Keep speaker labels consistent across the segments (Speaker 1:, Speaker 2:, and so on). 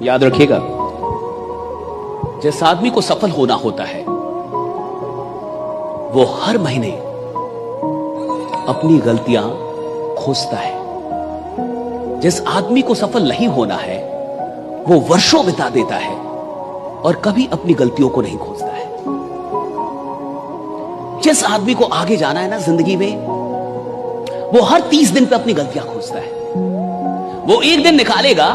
Speaker 1: याद रखिएगा, जिस आदमी को सफल होना होता है वो हर महीने अपनी गलतियां खोजता है। जिस आदमी को सफल नहीं होना है वो वर्षों बिता देता है और कभी अपनी गलतियों को नहीं खोजता है। जिस आदमी को आगे जाना है ना जिंदगी में, वो हर 30 दिन पे अपनी गलतियां खोजता है। वो एक दिन निकालेगा,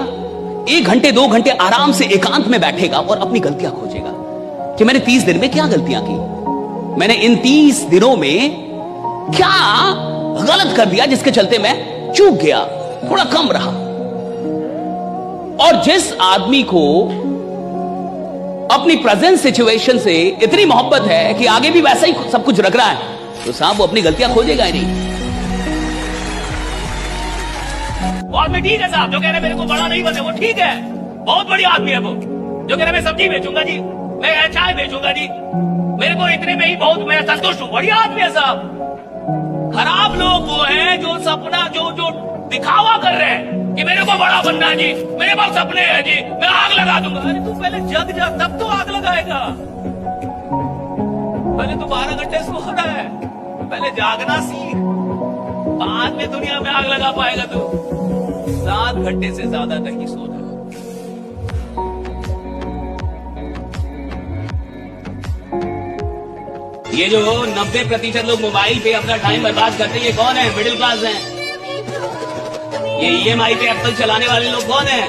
Speaker 1: 1 घंटे 2 घंटे आराम से एकांत में बैठेगा और अपनी गलतियां खोजेगा कि मैंने 30 दिन में क्या गलतियां की, मैंने इन 30 दिनों में क्या गलत कर दिया जिसके चलते मैं चूक गया, थोड़ा कम रहा। और जिस आदमी को अपनी प्रेजेंट सिचुएशन से इतनी मोहब्बत है कि आगे भी वैसा ही सब कुछ रख रहा है, तो साहब वो अपनी गलतियां खोजेगा ही नहीं।
Speaker 2: और मैं ठीक है साहब, जो कह रहे मेरे को बड़ा नहीं बने वो ठीक है, बहुत बड़ी आदमी है वो। जो कह रहे मैं सब्जी बेचूंगा जी, मैं चाय बेचूंगा जी, मेरे को इतने में ही बहुत मैं संतुष्ट हूँ, बढ़िया आदमी है साहब। खराब लोग वो हैं जो सपना जो दिखावा कर रहे हैं कि मेरे को बड़ा बनना है जी, मेरे पास सपने हैं जी, मैं आग लगा दूंगा। अरे तू पहले जग जा, तब तो आग लगाएगा। पहले तू 12 घंटे सो रहा है, पहले जागना सीख, बाद में दुनिया में आग लगा पाएगा तू। 7 घंटे से ज्यादा नहीं सोना। ये जो 90% लोग मोबाइल पे अपना टाइम बर्बाद करते हैं, ये कौन है? मिडिल क्लास हैं। ये EMI पे एप्पल चलाने वाले लोग कौन है?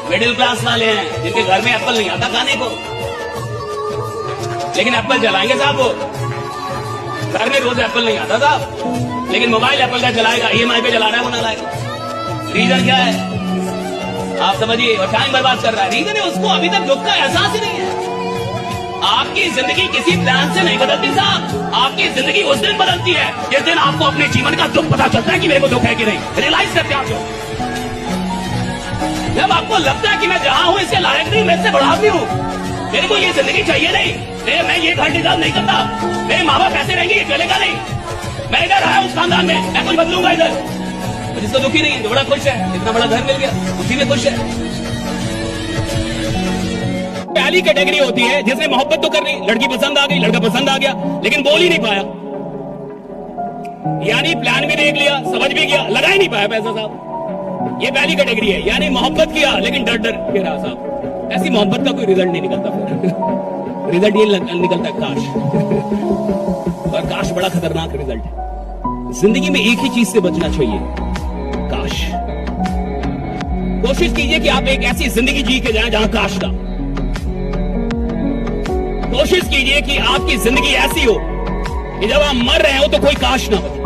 Speaker 2: मिडिल क्लास वाले हैं, जिनके घर में एप्पल नहीं आता खाने को, लेकिन एप्पल चलाएंगे साहब। वो घर में रोज एप्पल नहीं आता साहब, लेकिन मोबाइल एप्पल का चलाएगा, EMI पे चला रहा है वो ना लाएगा। रीजन क्या है आप समझिए? और टाइम बर्बाद कर रहा है। रीजन है उसको अभी तक दुख का एहसास ही नहीं है। आपकी जिंदगी किसी प्लान से नहीं बदलती साहब, आपकी जिंदगी उस दिन बदलती है जिस दिन आपको अपने जीवन का दुख पता चलता है कि मेरे को दुख है कि नहीं। रियलाइज करते आप लोग, जब आपको लगता है कि मैं जहां हूं इससे लायक नहीं, मैं इससे बड़ा भी हूं, मेरे को ये जिंदगी चाहिए नहीं, मैं ये घर डिजर्व नहीं करता, मेरे माँ बाप ऐसे रहेंगे, ये चलेगा नहीं, मैं इधर आया उस खानदान में, मैं कुछ बदलूंगा इधर। जिसको दुखी नहीं है, जो बड़ा खुश है, इतना बड़ा घर मिल गया, उसी में खुश है। पहली कैटेगरी होती है जिसने मोहब्बत तो कर ली, लड़की पसंद आ गई, लड़का पसंद आ गया, लेकिन बोल ही नहीं पाया, यानी प्लान भी देख लिया, समझ भी गया, लगा ही नहीं पाया पैसा साहब। ये पहली कैटेगरी है, यानी मोहब्बत किया लेकिन डर डर के रहा साहब। ऐसी मोहब्बत का कोई रिजल्ट नहीं निकलता। रिजल्ट ये निकलता है काश। और काश बड़ा खतरनाक रिजल्ट है। जिंदगी में एक ही चीज से बचना चाहिए, काश। कोशिश कीजिए कि आप एक ऐसी जिंदगी जी के जाएं जहां काश ना। कोशिश कीजिए कि आपकी जिंदगी ऐसी हो कि जब आप मर रहे हो तो कोई काश ना बचे।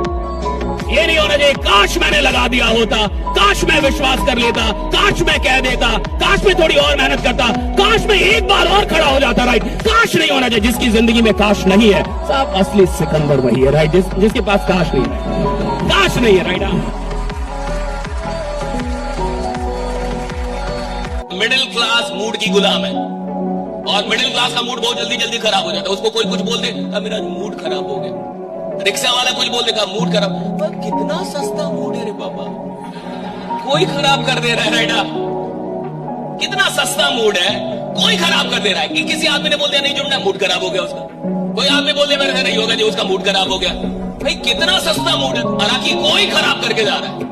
Speaker 2: ये नहीं होना चाहिए काश मैंने लगा दिया होता, काश मैं विश्वास कर लेता, काश मैं कह देता, काश मैं थोड़ी और मेहनत करता, काश मैं एक बार और खड़ा हो जाता। राइट, काश नहीं होना चाहिए। जिसकी जिंदगी में काश नहीं है साहब, असली सिकंदर वही है। राइट, जिसके पास काश नहीं है, काश नहीं है। राइट, मिडिल क्लास मूड की गुलाम है, और मिडिल क्लास का मूड बहुत जल्दी जल्दी खराब हो जाता है। उसको कोई कुछ बोल दे, मेरा मूड खराब हो गया। रिक्शा वाला कुछ बोल देगा, मूड खराब। कितना सस्ता मूड है रे बाबा, कोई खराब कर दे रहा है। राइडा, कितना सस्ता मूड है, कोई खराब कर दे रहा है। कि किसी आदमी ने बोल दिया नहीं जुड़ना, मूड खराब हो गया उसका। कोई आदमी बोल दिया मेरे से नहीं होगा जी, उसका मूड खराब हो गया। भाई कितना सस्ता मूड है, हालांकि कोई खराब करके जा रहा है।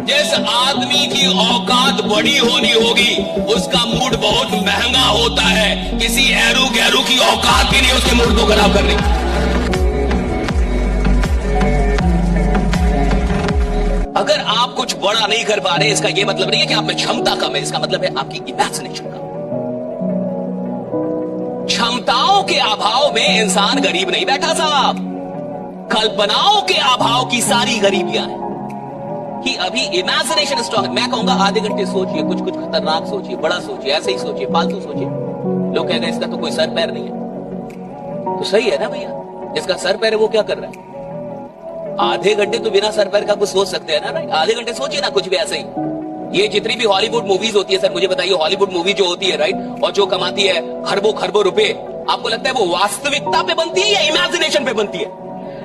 Speaker 2: जिस आदमी की औकात बड़ी होनी होगी उसका मूड बहुत महंगा होता है। किसी एरू गैरू की औकात भी नहीं उसके मूड को खराब करने की। अगर आप कुछ बड़ा नहीं कर पा रहे, इसका यह मतलब नहीं है कि आप में क्षमता कम है, इसका मतलब है आपकी इमेजिनेशन कम। क्षमताओं के अभाव में इंसान गरीब नहीं बैठा साहब, कल्पनाओं के अभाव की सारी गरीबियां हैं कि अभी इमेजिनेशन स्ट्रॉन्ग। मैं कहूंगा आधे घंटे सोचिए, कुछ कुछ खतरनाक सोचिए, बड़ा सोचिए, ऐसे ही सोचिए, फालतू सोचिए। लोग कहेंगे इसका तो कोई सर पैर नहीं है, तो सही है ना भैया, जिसका सर पैर है वो क्या कर रहा है? आधे घंटे तो बिना सर पैर का कुछ सोच सकते हैं ना। राइट, आधे घंटे सोचिए ना कुछ भी ऐसे ही। ये जितनी भी हॉलीवुड मूवीज होती है, सर मुझे बताइए, हॉलीवुड मूवी जो होती है राइट, और जो कमाती है खरबों खरबों रुपए, आपको लगता है वो वास्तविकता पे बनती है या इमेजिनेशन पे बनती है?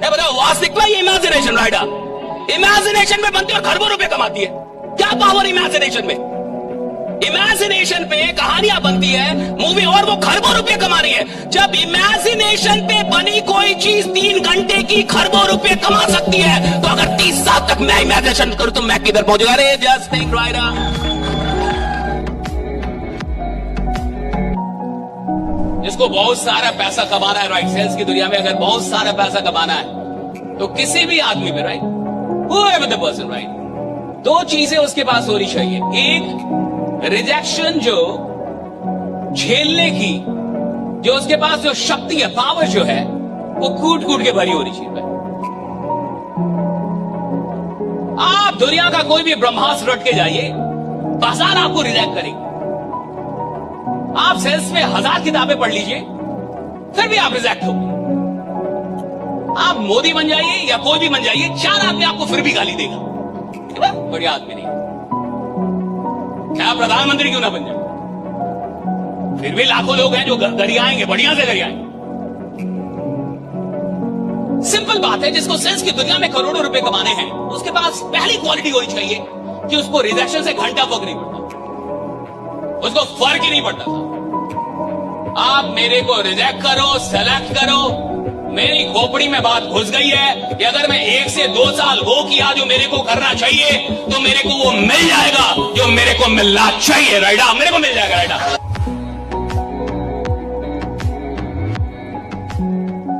Speaker 2: बताओ, वास्तविकता या इमेजिनेशन? राइट, इमेजिनेशन में बनती है और खरबों रुपए कमाती है। क्या पावर इमेजिनेशन में? इमेजिनेशन पे कहानियां बनती है, मूवी, और वो खरबों रुपए कमा रही है। जब इमेजिनेशन पे बनी कोई चीज 3 घंटे की खरबों रुपए कमा सकती है, तो अगर 30 साल तक मैं इमेजिनेशन करूं तो मैं किधर पहुंचूंगा? अरे जस्ट थिंक राइट। जिसको बहुत सारा पैसा कमाना है, राइट, सेल्स की दुनिया में अगर बहुत सारा पैसा कमाना है तो किसी भी आदमी पे, right, whoever the person, right, 2 चीजें उसके पास होनी चाहिए। एक, रिजेक्शन जो झेलने की जो उसके पास जो शक्ति है, पावर जो है, वो कूट कूट के भरी होनी चाहिए। आप दुनिया का कोई भी ब्रह्मास्त्र रट के जाइए, बाजार आपको रिजेक्ट करेगी। आप सेल्स में 1000 किताबें पढ़ लीजिए, फिर भी आप रिजेक्ट होंगे। आप मोदी बन जाइए या कोई भी बन जाइए, 4 आदमी आपको फिर भी गाली देगा, बढ़िया आदमी नहीं। क्या प्रधानमंत्री क्यों ना बन जाए, फिर भी लाखों लोग हैं जो गरियाएंगे, बढ़िया से गरियाएंगे। सिंपल बात है, जिसको सेल्स की दुनिया में करोड़ों रुपए कमाने हैं, उसके पास पहली क्वालिटी होनी चाहिए कि उसको रिजेक्शन से घंटा फर्क नहीं पड़ता, उसको फर्क ही नहीं पड़ता था। आप मेरे को रिजेक्ट करो, सेलेक्ट करो, मेरी खोपड़ी में बात घुस गई है कि अगर मैं 1 से 2 साल वो किया जो मेरे को करना चाहिए, तो मेरे को वो मिल जाएगा जो मेरे को मिलना चाहिए। राइट, मेरे को मिल जाएगा। राइट।